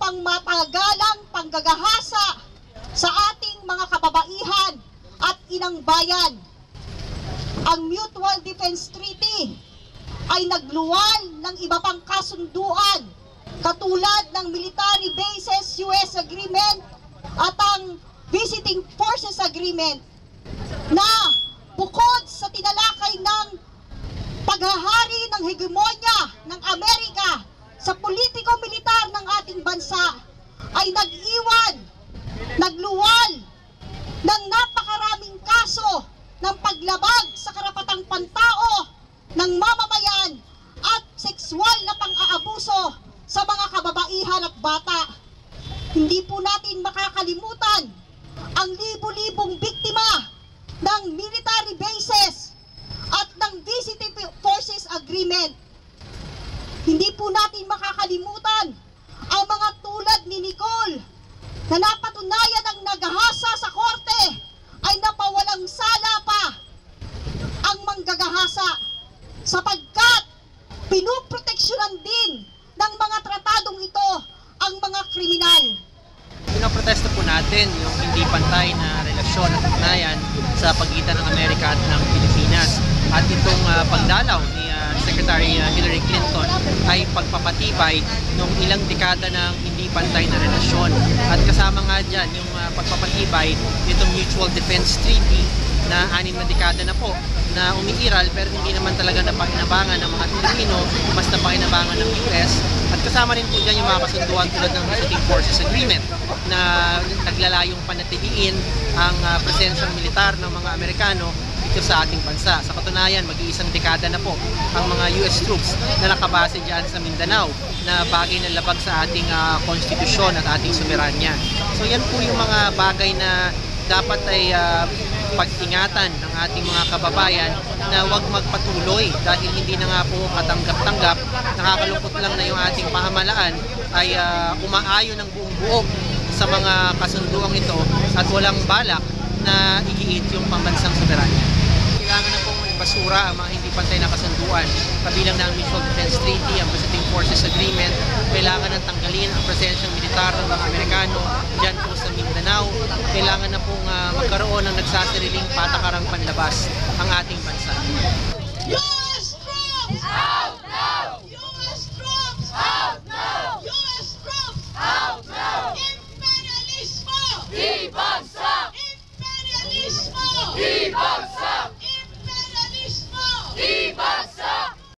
pangmatagalang panggagahasa sa ating mga kababaihan at inang bayan. Ang Mutual Defense Treaty ay nagluwal ng iba pang kasunduan katulad ng Military Bases US Agreement at ang Visiting Forces Agreement na bukod sa tinalakay ng paghahari ng hegemonya ng Amerika sa politiko-militar ng ating bansa ay nagluwal ng napakaraming kaso ng paglabag sa karapatang pantao ng mamamayan at sexual na pang-aabuso sa mga kababaihan at bata. Hindi po natin makakalimutan ang libu-libong biktima ng military bases at ng Visiting Forces Agreement. Hindi po natin makakalimutan ang mga tulad ni Nicole na napatunayan ng naghahasa sa korte ay napawalang sala pa ang manggagahasa sapagkat pinuproteksyonan din ng mga tratadong ito ang mga kriminal. Pinoprotesto po natin yung hindi pantay na relasyon at ugnayan sa pagitan ng Amerika at ng Pilipinas. At itong pagdalaw ni Secretary Hillary Clinton ay pagpapatibay ng ilang dekada ng hindi pantay na relasyon. At kasama nga dyan yung pagpapatibay nitong Mutual Defense Treaty na 6 na dekada na po na umiiral pero hindi naman talaga napakinabangan ng mga Pilipino, mas napakinabangan ng US. At kasama rin po dyan yung mga kasunduan tulad ng Visiting Forces Agreement na naglalayong panatiliin ang presensyang militar ng mga Amerikano dito sa ating bansa. Sa katunayan, mag-iisang dekada na po ang mga US troops na nakabase dyan sa Mindanao na bagay na labag sa ating konstitusyon at ating soberanya. So yan po yung mga bagay na dapat ay pag-ingatan ng ating mga kababayan na huwag magpatuloy dahil hindi na nga po katanggap-tanggap. Nakakalungkot lang na yung ating pamahalaan ay umaayon ng buong buo sa mga kasunduang ito at walang balak na igiit yung pambansang soberanya. Kailangan na pong basura ang mga hindi pantay na kasunduan. Kabilang na ang Mutual Defense Treaty, ang Visiting Forces Agreement. Kailangan na tanggalin ang presensyang militar ng mga Amerikano dyan po sa Mindanao. Kailangan na pong magkaroon ng nagsasariling patakarang panlabas ang ating bansa.